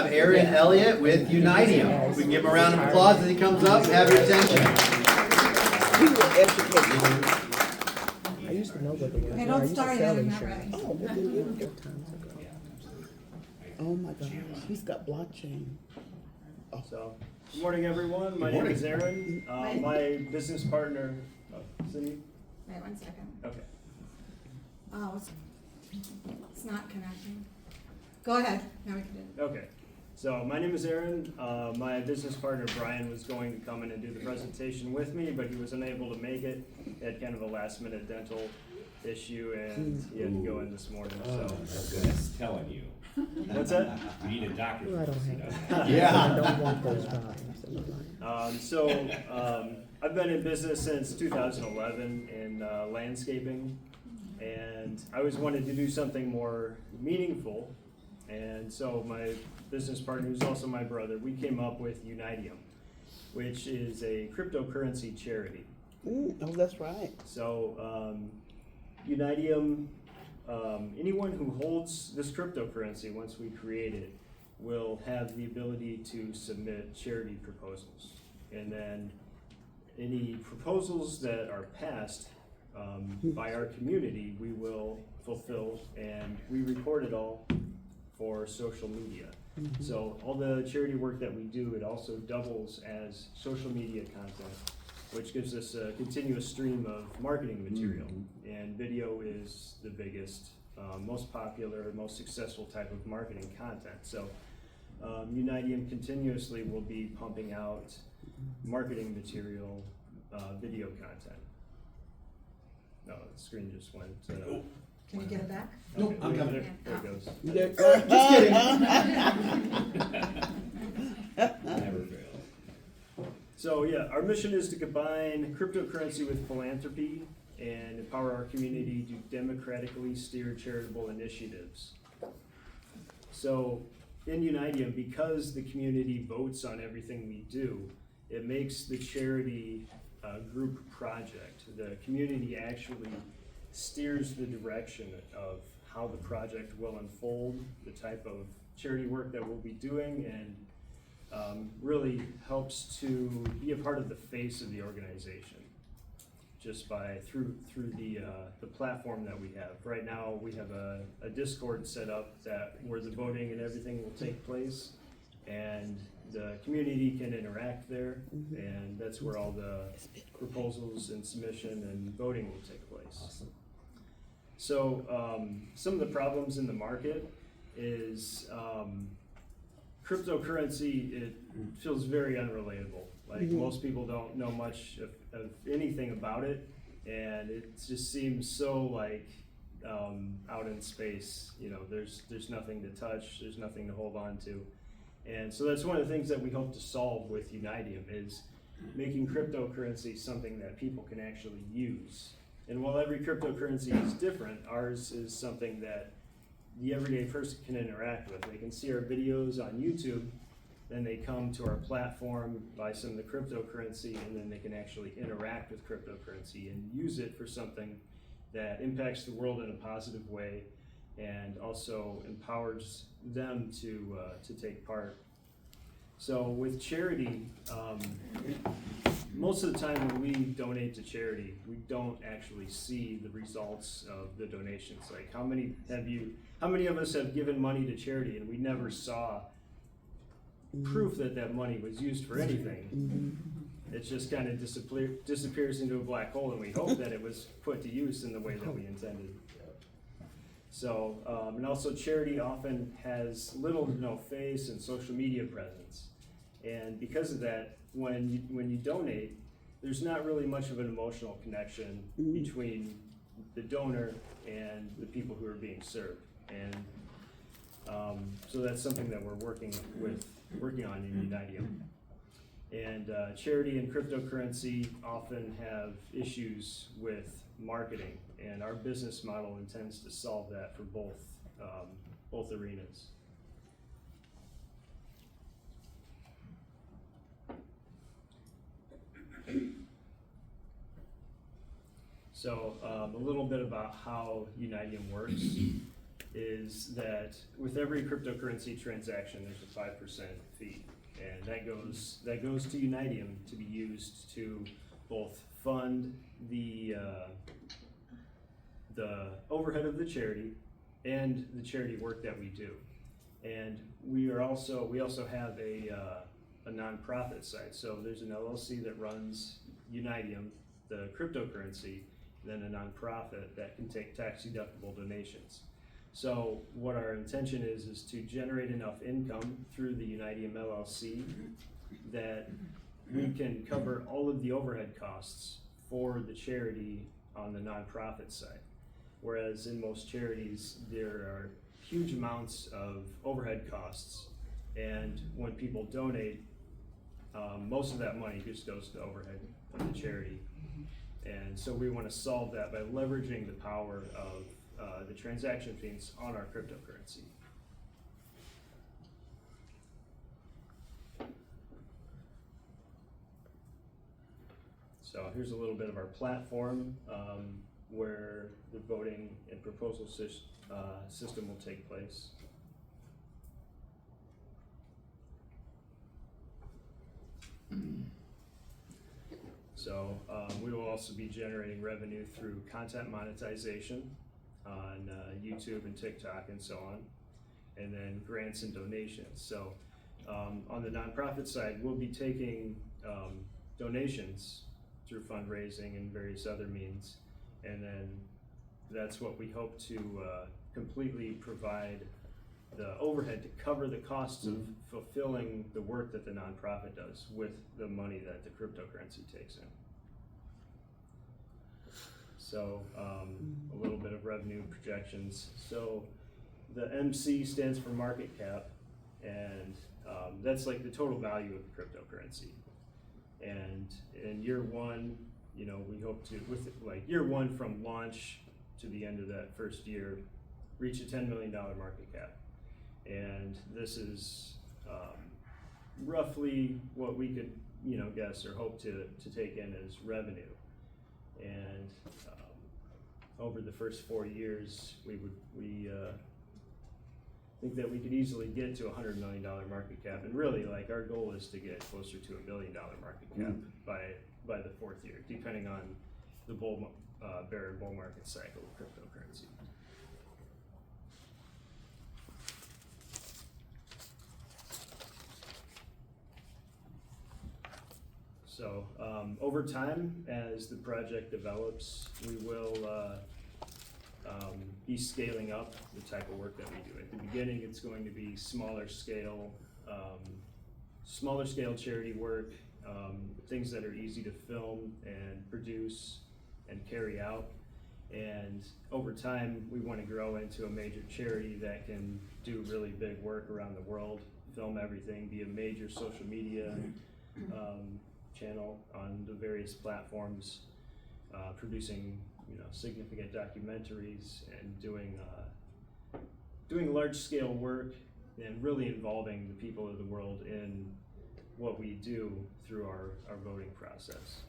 Aaron Elliot with Unitium. We can give him a round of applause as he comes up. Have your attention. We will educate you. I used to know what the word Hey, was. I don't used to start sell yet, I'm not insurance. ready. Oh, what did you do times ago? Oh my gosh, he's got blockchain. So, good morning, everyone. My name is Aaron. My business partner, Cindy. Wait 1 second. Okay. Oh, it's not connecting. Go ahead. Now we can do it. Okay. So, my name is Aaron. My business partner Brian was going to come in and do the presentation with me, but he was unable to make it. He had kind of a last-minute dental issue, and he had to go in this morning. So, That's telling you. what's that? You need a doctor. Well, I don't to have see that. I Yeah. don't want those vibes. I've been in business since 2011 in landscaping, and I always wanted to do something more meaningful. And so my business partner, who's also my brother, we came up with Unitium, which is a cryptocurrency charity. Oh, that's right. So Unitium, anyone who holds this cryptocurrency, once we create it, will have the ability to submit charity proposals. And then any proposals that are passed by our community, we will fulfill, and we record it all for social media. So all the charity work that we do, it also doubles as social media content, which gives us a continuous stream of marketing material. And video is the biggest, most popular, most successful type of marketing content. So Unitium continuously will be pumping out marketing material, video content. No, the screen just went. Can you get it back? Nope, I'm coming. There it goes. Just kidding. Never fails. So yeah, our mission is to combine cryptocurrency with philanthropy and empower our community to democratically steer charitable initiatives. So in Unitium, because the community votes on everything we do, it makes the charity a group project. The community actually steers the direction of how the project will unfold, the type of charity work that we'll be doing, and really helps to be a part of the face of the organization just by through the platform that we have. Right now we have a Discord set up where the voting and everything will take place, and the community can interact there, and that's where all the proposals and submission and voting will take place. Awesome. So some of the problems in the market is cryptocurrency, it feels very unrelatable. Like most people don't know much of anything about it, and it just seems so like out in space. You know, there's nothing to touch, there's nothing to hold on to. And so that's one of the things that we hope to solve with Unitium, is making cryptocurrency something that people can actually use. And while every cryptocurrency is different, ours is something that the everyday person can interact with. They can see our videos on YouTube, then they come to our platform, buy some of the cryptocurrency, and then they can actually interact with cryptocurrency and use it for something that impacts the world in a positive way and also empowers them to take part. So with charity, most of the time when we donate to charity, we don't actually see the results of the donations. Like how many of us have given money to charity and we never saw proof that money was used for anything? It just kind of disappears into a black hole, and we hope that it was put to use in the way that we intended. So, and also charity often has little to no face and social media presence. And because of that, when you donate, there's not really much of an emotional connection between the donor and the people who are being served. And so that's something that we're working on in Unitium. And charity and cryptocurrency often have issues with marketing, and our business model intends to solve that for both arenas. So a little bit about how Unitium works. is that with every cryptocurrency transaction, there's a 5% fee. And that goes to Unitium to be used to both fund the overhead of the charity and the charity work that we do. And we also have a nonprofit side. So there's an LLC that runs Unitium, the cryptocurrency, then a nonprofit that can take tax-deductible donations. So what our intention is to generate enough income through the Unitium LLC that we can cover all of the overhead costs for the charity on the nonprofit side. Whereas in most charities, there are huge amounts of overhead costs, and when people donate, most of that money just goes to overhead of the charity. And so we want to solve that by leveraging the power of the transaction fees on our cryptocurrency. So here's a little bit of our platform where the voting and proposal system will take place. So we will also be generating revenue through content monetization on YouTube and TikTok and so on, and then grants and donations. So on the nonprofit side, we'll be taking donations through fundraising and various other means, and then that's what we hope to completely provide the overhead to cover the costs of fulfilling the work that the nonprofit does with the money that the cryptocurrency takes in. So a little bit of revenue projections. So the MC stands for market cap, and that's like the total value of the cryptocurrency. And in year one, you know, we hope to, with like year one from launch to the end of that first year, reach a $10 million market cap. And this is roughly what we could, you know, guess or hope to take in as revenue. And over the first 4 years, we think that we could easily get to a $100 million market cap. And really, like, our goal is to get closer to $1 billion market cap by the fourth year, depending on the bear and bull market cycle of cryptocurrency. So over time, as the project develops, we will be scaling up the type of work that we do. At the beginning, it's going to be smaller scale charity work, things that are easy to film and produce and carry out. And over time, we want to grow into a major charity that can do really big work around the world, film everything, be a major social media channel on the various platforms, producing, you know, significant documentaries and doing large scale work and really involving the people of the world in what we do through our voting process.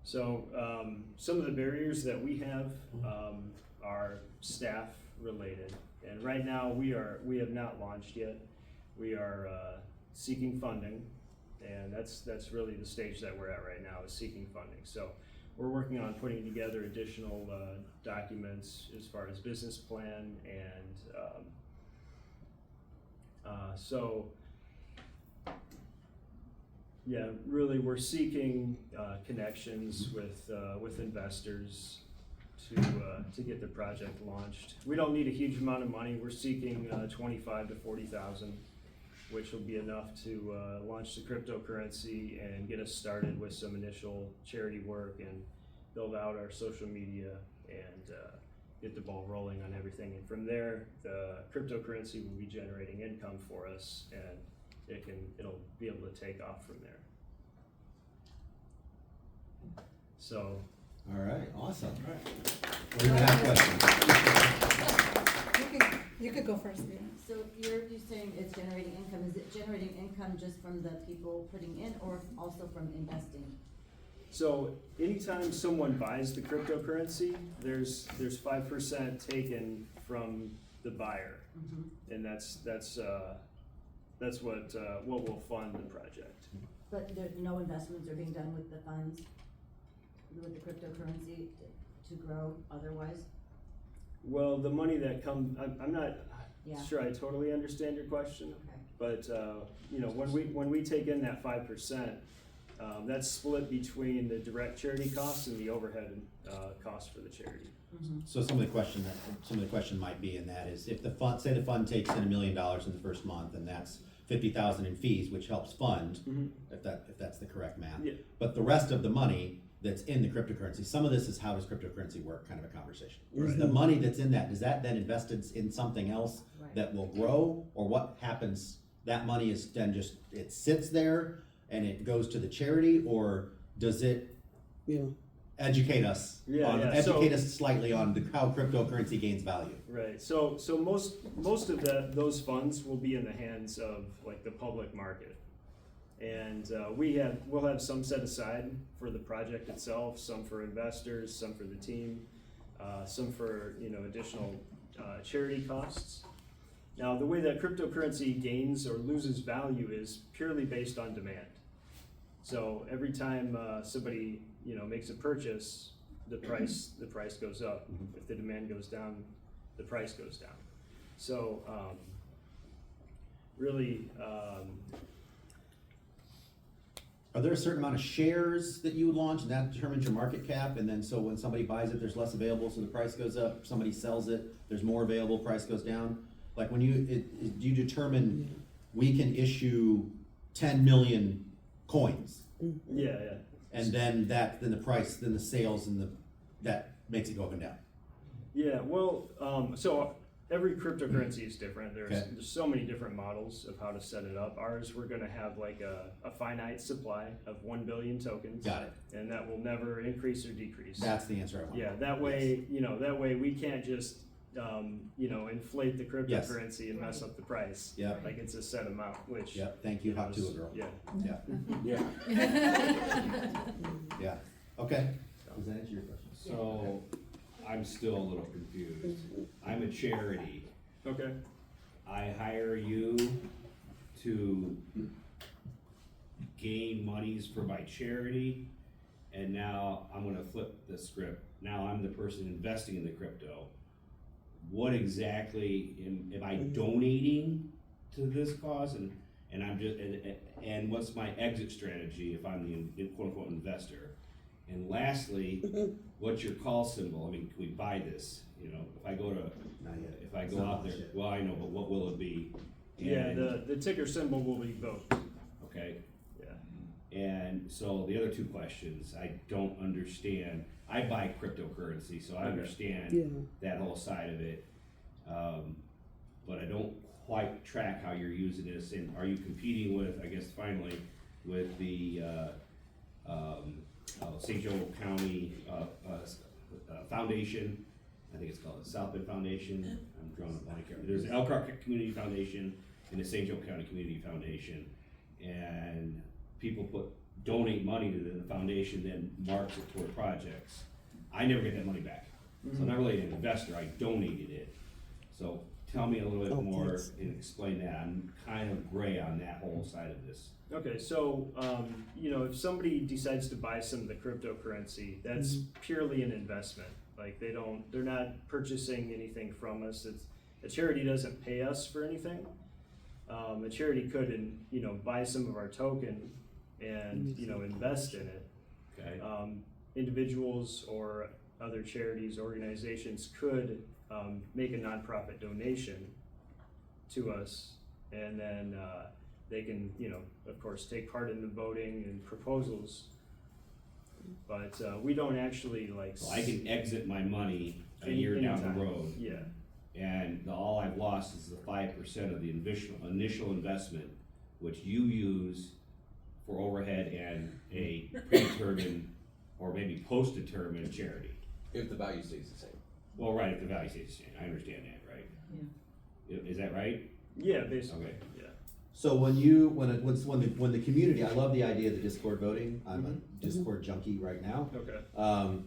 So some of the barriers that we have are staff related, and right now we have not launched yet. We are seeking funding, and that's really the stage that we're at right now, is seeking funding. So we're working on putting together additional documents as far as business plan, and so yeah, really we're seeking connections with investors to get the project launched. We don't need a huge amount of money. We're seeking $25,000 to $40,000, which will be enough to launch the cryptocurrency and get us started with some initial charity work and build out our social media and get the ball rolling on everything. And from there, the cryptocurrency will be generating income for us, and it'll be able to take off from there. So. All right, awesome. We're gonna have questions. You could go first, Leah. So you're saying it's generating income. Is it generating income just from the people putting in, or also from investing? So anytime someone buys the cryptocurrency, there's 5% taken from the buyer, and that's what will fund the project. But there, no investments are being done with the funds, with the cryptocurrency to grow otherwise? Well, the money that comes, I'm not Yeah. sure I totally understand your question, Okay. but when we take in that 5%, that's split between the direct charity costs and the overhead costs for the charity. So some of the question might be in that is, if the fund, say the fund takes in $1 million in the first month, and that's 50,000 in fees, which helps fund, if that's the correct math. Yeah. But the rest of the money that's in the cryptocurrency, some of this is how does cryptocurrency work, kind of a conversation. Is the money that's in that, is that then invested in something else Right. that will grow, or what happens? That money is then just, it sits there and it goes to the charity, or does it Yeah. educate us Yeah, us slightly on how cryptocurrency gains value? Right. So most of those funds will be in the hands of like the public market, and we'll have some set aside for the project itself, some for investors, some for the team, some for additional charity costs. Now, the way that cryptocurrency gains or loses value is purely based on demand. So every time somebody makes a purchase, the price goes up. If the demand goes down, the price goes down. So really, Are there a certain amount of shares that you launch and that determines your market cap? And then so when somebody buys it, there's less available, so the price goes up. Somebody sells it, there's more available, price goes down. Like when do you determine we can issue 10 million coins, yeah. and then the sales and that makes it go up and down? Yeah, well, so every cryptocurrency is different. There's so many different models of how to set it up. Ours, we're gonna have like a finite supply of 1 billion tokens. Got it. And that will never increase or decrease. That's the answer I want. Yeah, that way, we can't just, inflate the cryptocurrency and mess up the price. Yep. Like it's a set amount, which. Yep, thank you, Hot Tula Girl. Yeah. Yeah, Yeah. yeah, okay. Does that answer your question? So, I'm still a little confused. I'm a charity. Okay. I hire you to gain monies for my charity, and now I'm gonna flip the script. Now I'm the person investing in the crypto. What exactly am I donating to this cause, and I'm just and what's my exit strategy if I'm the quote unquote investor? And lastly, what's your call symbol? I mean, can we buy this? If I go to, Not yet. if I It's go not out there, much yet. well, I know, but what will it be? Yeah, And- the ticker symbol will be vote. Okay, Yeah. and so the other two questions, I don't understand. I buy cryptocurrency, so I Okay. understand Yeah. that whole side of it. But I don't quite track how you're using this, and are you competing with, I guess finally, with the, St. Joe County, Foundation? I think it's called the South Bend Foundation. I'm drawing a blank here. There's the Elkhart Community Foundation and the St. Joe County Community Foundation. And people donate money to the foundation, then marks it toward projects. I never get that money back. So I'm not really an investor, I donated it. So tell me a little bit more thanks. and explain that. I'm kind of gray on that whole side of this. Okay, so if somebody decides to buy some of the cryptocurrency, that's purely an investment. Like they're not purchasing anything from us. A charity doesn't pay us for anything. A charity could, buy some of our token and invest in it. Okay? Individuals or other charities, organizations could make a nonprofit donation to us, and then they can, of course, take part in the voting and proposals. But we don't actually So I can exit my money a year down anytime. the road. Yeah. And all I've lost is the 5% of the initial investment, which you use for overhead and a predetermined or maybe post-determined charity. If the value stays the same. Well, right, if the value stays the same, I understand that, right? Yeah. Is that right? Yeah, basically. Okay. Yeah. So when the community, I love the idea of the Discord voting. I'm a Discord junkie right now. Okay.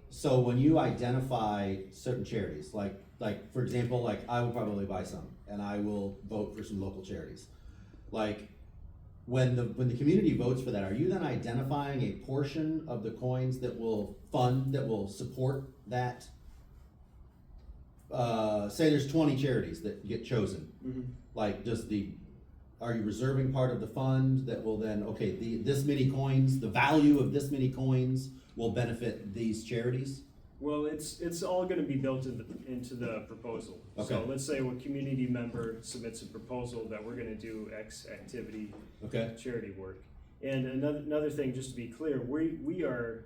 So when you identify certain charities, like for example, like I will probably buy some, and I will vote for some local charities. Like when the community votes for that, are you then identifying a portion of the coins that will support that? Say there's 20 charities that get chosen. Mm-hmm. Like are you reserving part of the fund that will then, this many coins, the value of this many coins will benefit these charities? Well, it's all gonna be built into the proposal. Okay. So let's say a community member submits a proposal that we're gonna do X activity, Okay. charity work. And another thing, just to be clear, we are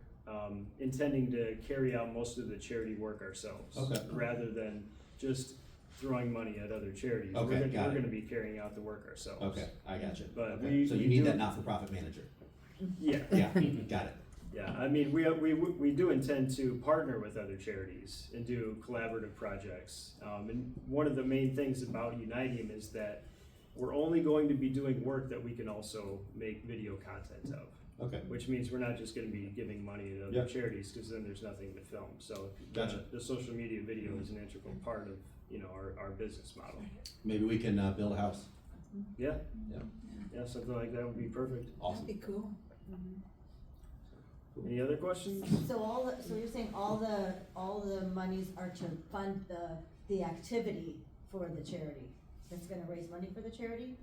intending to carry out most of the charity work ourselves. Okay. Rather than just throwing money at other charities. Okay, We're got it. gonna be carrying out the work ourselves. Okay, I got you. But Okay. So we you need do- that not-for-profit manager. Yeah. Yeah, got it. Yeah, I mean, we do intend to partner with other charities and do collaborative projects. And one of the main things about Unitium is that we're only going to be doing work that we can also make video content of. Okay. Which means we're not just gonna be giving money to other Yeah. charities, cause then there's nothing to film. So Gotcha. the social media video is an integral part of, our business model. Maybe we can build a house. Yeah, Yeah. yeah, something like that would be perfect. Awesome. That'd be cool. Any other questions? So you're saying all the monies are to fund the activity for the charity? That's gonna raise money for the charity?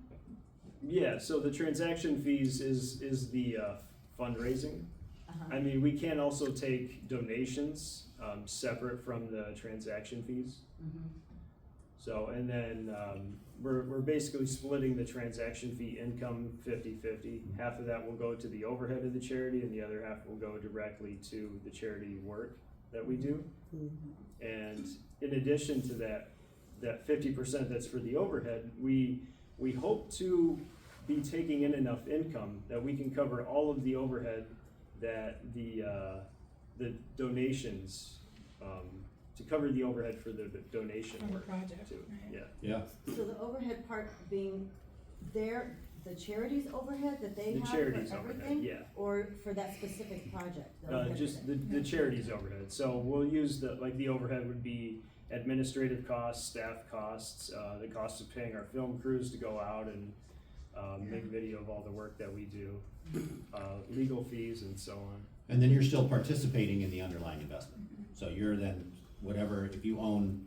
Yeah, so the transaction fees is the fundraising. Uh-huh. I mean, we can also take donations, separate from the transaction fees. Mhm. So, and then, we're basically splitting the transaction fee income 50-50. Half of that will go to the overhead of the charity and the other half will go directly to the charity work that we do. And in addition to that 50% that's for the overhead, we hope to be taking in enough income that we can cover all of the overhead that the donations, to cover the overhead for the donation For the work project, too. right. Yeah. Yeah. So the overhead part being the charity's overhead that they The have charity's for overhead, everything? yeah. Or for that specific project? the overhead Just for that? the charity's overhead. So we'll use the overhead would be administrative costs, staff costs, the cost of paying our film crews to go out and make video of all the work that we do, legal fees and so on. And then you're still participating in the underlying investment. So you're then, if you own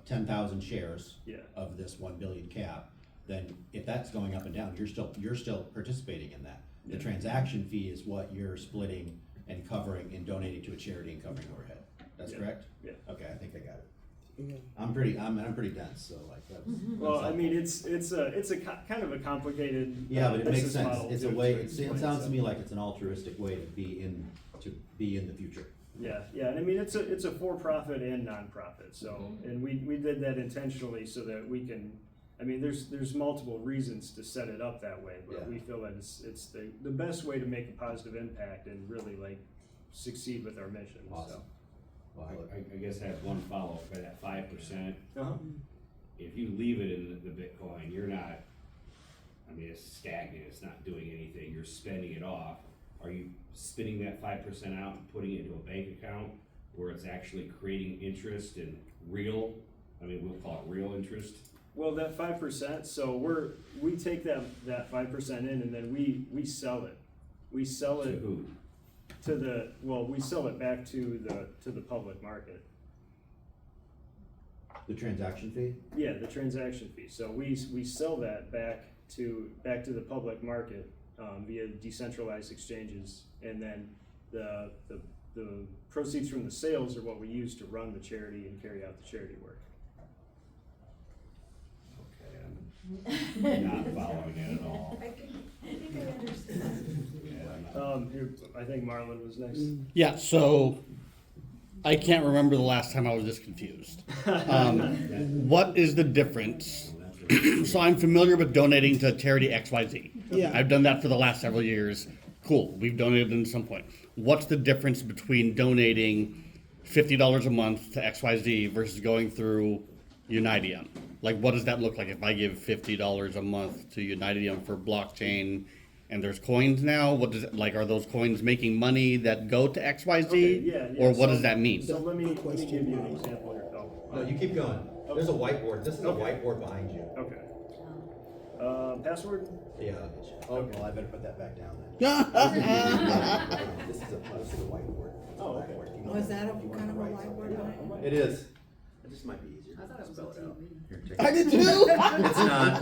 10,000 shares Yeah. of this 1 billion cap, then if that's going up and down, you're still participating in that. The Yeah. transaction fee is what you're splitting and covering and donating to a charity and covering overhead. That's Yeah. correct? Yeah. Okay, I think I got it. Yeah. I'm pretty dense, so like that was. Well, that's I mean, helpful. it's a kind of a complicated. Yeah, but it makes business sense. model It's a to way, explain, it sounds so. to me like it's an altruistic way to be in the future. Yeah, and I mean, it's a for-profit and nonprofit, so, and we did that intentionally so that we can, I mean, there's multiple reasons to set it up that way, but Yeah. we feel that it's the best way to make a positive impact and really like succeed with our mission, so. Awesome. Well, I guess I have one follow-up, for that 5%, Uh-huh. if you leave it in the Bitcoin, you're not, I mean, it's stagnant, it's not doing anything, you're spending it off. Are you spitting that 5% out and putting it into a bank account where it's actually creating interest and we'll call it real interest? Well, that 5%, so we take that 5% in and then we sell it. We sell To it who? we sell it back to the public market. the transaction fee? Yeah, the transaction fee. So we sell that back to the public market via decentralized exchanges, and then the proceeds from the sales are what we use to run the charity and carry out the charity work. Okay, I'm not following it at all. I think I understand. Yeah, I'm not- Here, I think Marlon was next. Yeah, so I can't remember the last time I was this confused. What is the difference? So I'm familiar with donating to charity XYZ. Yeah. I've done that for the last several years. Cool, we've donated at some point. What's the difference between donating $50 a month to XYZ versus going through Unitium? Like, what does that look like if I give $50 a month to Unitium for blockchain and there's coins now? What does it, like, are those coins making money that go to XYZ? Okay, yeah, Or what so- does that mean? So let me give you an example here, Phil. No, you keep going. There's a whiteboard. This is a whiteboard behind you. Okay. Password? Yeah, I'll get you. Oh, well, I better put that back down then. This is a whiteboard. Oh, okay. Oh, is that a kind of a whiteboard? It is. It just might be easier. I thought it was a TV, Here, check I it. did too. It's not.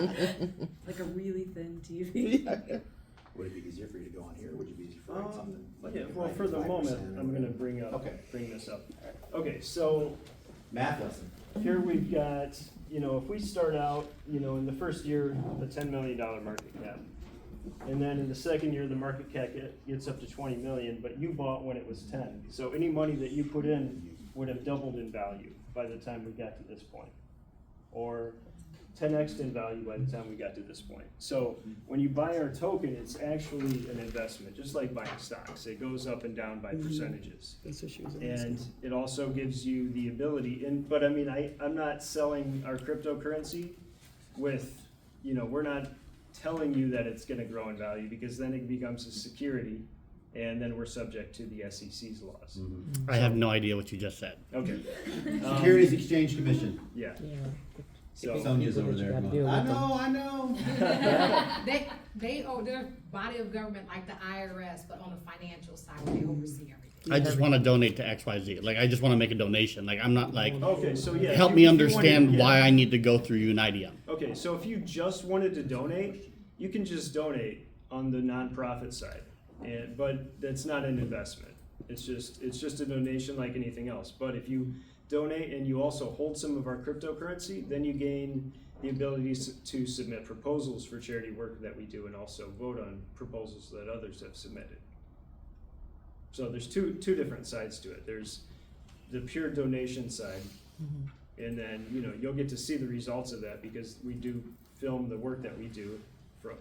like a really thin TV. Would it be easier for you to go on here, or would it be easier for you to write something? Like Yeah, well, for the 5% moment, or I'm gonna bring this up. Okay, so Math lesson. here we've got, if we start out, in the first year, a $10 million market cap. And then in the second year, the market cap gets up to 20 million, but you bought when it was 10. So any money that you put in would have doubled in value by the time we got to this point. Or 10x in value by the time we got to this point. So when you buy our token, it's actually an investment, just like buying stocks. It goes up and down by percentages. That's what she was And asking. it also gives you the ability, but I mean, I'm not selling our cryptocurrency with, we're not telling you that it's gonna grow in value, because then it becomes a security, and then we're subject to the SEC's laws. I have no idea what you just said. Okay. Securities Exchange Commission. Yeah, Yeah. so, Sonia's people over that you there. gotta going, deal I with them. know, I know. They they're body of government like the IRS, but on the financial side, they oversee everything. I just want to donate to XYZ. Like, I just want to make a donation. Like, I'm not like, okay, so yeah. help if me you wanted- understand yeah. why I need to go through Unitium. Okay, so if you just wanted to donate, you can just donate on the nonprofit side, but that's not an investment. It's just a donation like anything else. But if you donate and you also hold some of our cryptocurrency, then you gain the ability to submit proposals for charity work that we do, and also vote on proposals that others have submitted. So there's two different sides to it. There's the pure donation side, and then you'll get to see the results of that, because we do film the work that we do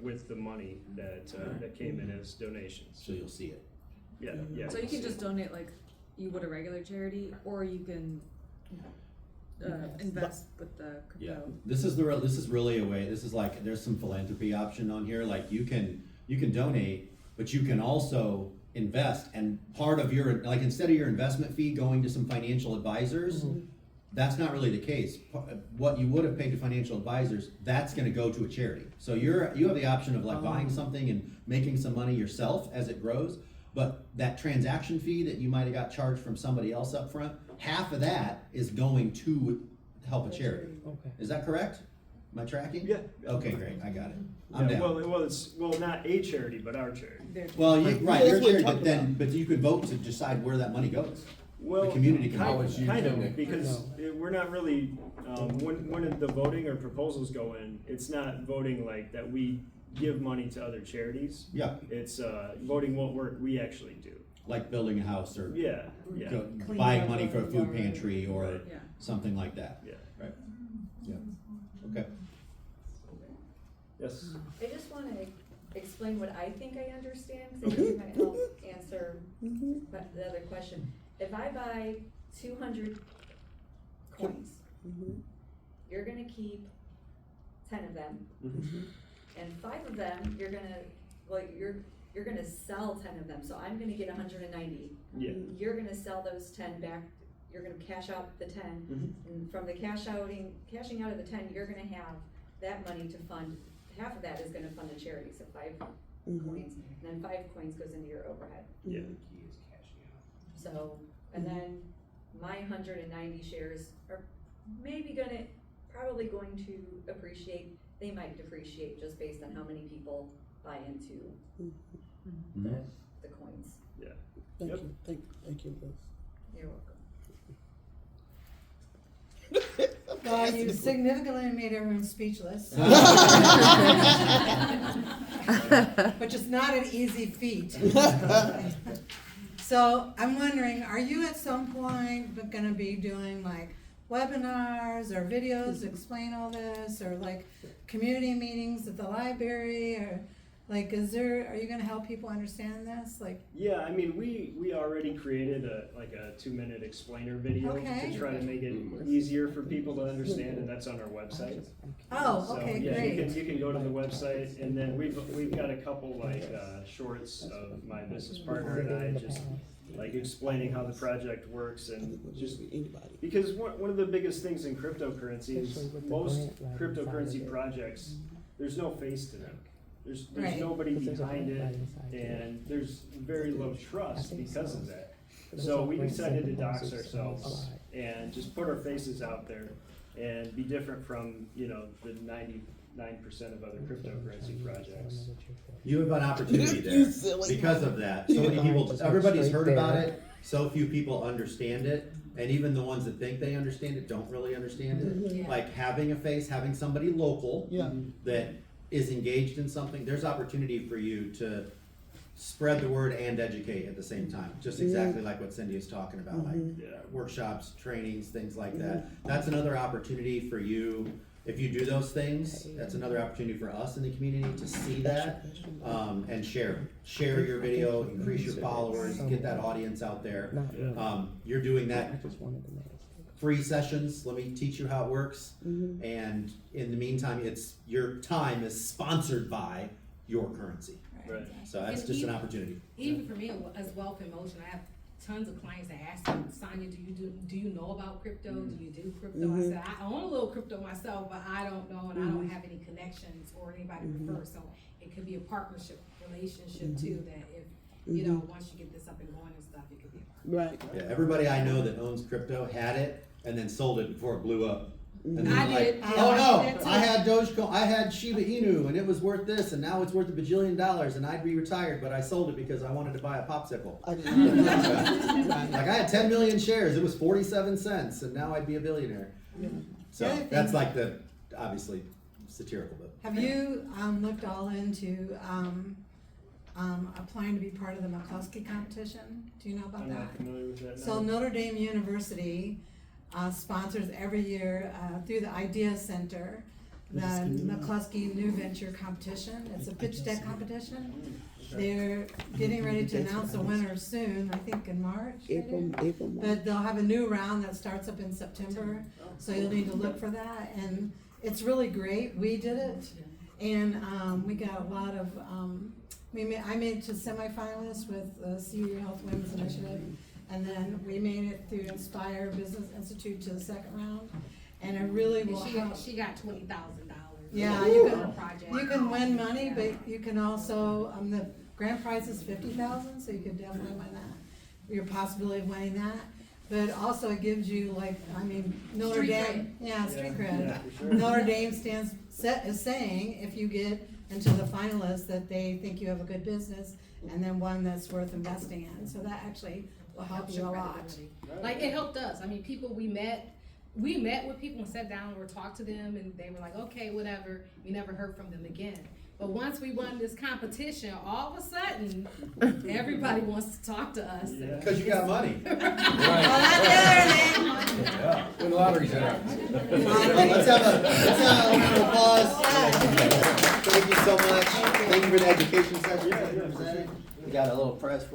with the money that came in as donations. So you'll see it. Yeah. So you can just donate like you would a regular charity, or you can invest with the Yeah, crypto. this is really a way. This is like, there's some philanthropy option on here. Like, you can donate, but you can also invest, and part of your, like, instead of your investment fee going to some financial advisors, that's not really the case. What you would have paid to financial advisors, that's gonna go to a charity. So you have the option of like buying something and making some money yourself as it grows, but that transaction fee that you might have got charged from somebody else up front, half of that is going to help a charity. Okay. Is that correct? Am I tracking? Yeah. Okay, great, I got it. I'm Yeah, down. well, it's not a charity, but our charity. Well, right, That's you're a what we're charity, talking but you could vote to decide where that money goes. Well, The community can kind, vote. kind of, because we're not really, when the voting or proposals go in, it's not voting like that we give money to other charities. Yeah, It's voting what work we actually do. like building a house or Yeah. buying money for a food pantry or Right. Yeah. something like that. Yeah. Right. Yeah. Okay. Yes. I just want to explain what I think I understand, because I think it might help answer the other question. If I buy 200 coins, you're gonna keep 10 of them, and 5 of them, you're gonna sell 10 of them, so I'm gonna get 190. Yeah. You're gonna sell those 10 back, you're gonna cash out the 10, and from the cashing out of the 10, you're gonna have that money to fund, half of that is gonna fund a charity, so 5 coins, and then 5 coins goes into your overhead. Yeah. The key is cashing out. So, and then my 190 shares are probably going to appreciate, they might depreciate just based on how many people buy into the coins. Yeah. Thank Yep. you. Thank you, Liz. You're welcome. God, you significantly made everyone speechless. Which is not an easy feat. So I'm wondering, are you at some point gonna be doing like webinars or videos to explain all this, or like community meetings at the library, or Like, are you gonna help people understand this? Like, Yeah, I mean, we already created a 2-minute explainer video Okay. to try to make it easier for people to understand, and that's on our website. oh, So, okay, yeah, great. you can go to the website, and then we've got a couple shorts of my business partner and I just like explaining how the project works, and just because one of the biggest things in cryptocurrency is most cryptocurrency projects, there's no face to them. There's Right. nobody behind it, and there's very low trust because of that. So we decided to dox ourselves and just put our faces out there and be different from, the 99% of other cryptocurrency projects. You have an opportunity there You silly. because of that. So many people, everybody's heard about it, so few people understand it, and even the ones that think they understand it don't really understand it. Yeah. Like having a face, having somebody local Yeah. that is engaged in something, there's opportunity for you to spread the word and educate at the same time. Just exactly like what Cindy is talking about, like workshops, trainings, things like that. That's another opportunity for you. If you do those things, that's another opportunity for us in the community to see that, and share your video, increase your followers, get that audience out there. You're doing that free sessions. Let me teach you how it works. And in the meantime, your time is sponsored by your currency. Right. So that's And just an even- opportunity. Even for me, as Wealth in Motion, I have tons of clients that ask me, Sonia, do you know about crypto? Do you do crypto? I said, I own a little crypto myself, but I don't know, and I don't have any connections or anybody refer. So it could be a partnership relationship too, that if, once you get this up and going and stuff, it could be a partnership. Right. Yeah, everybody I know that owns crypto had it and then sold it before it blew up. And then I they're did. like, Yeah, oh I no, did too. I had Dogecoin, I had Shiba Inu, and it was worth this, and now it's worth $1 bajillion, and I'd be retired, but I sold it because I wanted to buy a popsicle. I didn't know. Like I had 10 million shares, it was 47 cents, and now I'd be a billionaire. So The other that's thing- like the, obviously satirical, but. Have you, looked all into, applying to be part of the McCluskey competition? Do you know about I'm that? not familiar with that. So now. Notre Dame University sponsors every year through the Idea Center the McCluskey New Venture Competition. It's a pitch deck competition. They're getting ready to announce the winner soon, I think in March. April, maybe? March. But they'll have a new round that starts up in September, so you'll need to look for that. And it's really great. We did it, and we got a lot of. I made it to semifinalists with the Senior Health Women's Initiative. And then we made it through Inspire Business Institute to the second round, and it really will help. She got $20,000. Yeah, you can win money, but you can also, the grand prize is $50,000, so you could definitely win that. Your possibility of winning that, but also it gives you Notre Street Dame. Yeah, street cred. Yeah, for sure. Notre Dame is saying if you get into the finalists that they think you have a good business, and then one that's worth investing in. So that actually will help you a lot. Like it helped us. I mean, people we met with people and sat down and talked to them, and they were like, okay, whatever. We never heard from them again. But once we won this competition, all of a sudden, everybody wants to talk to us. Yeah. Because you got money. Well, that's the other thing. Yeah, when the lottery's out. Let's have a round of applause. Thank you so much. Thank you for the education session. We got a little press.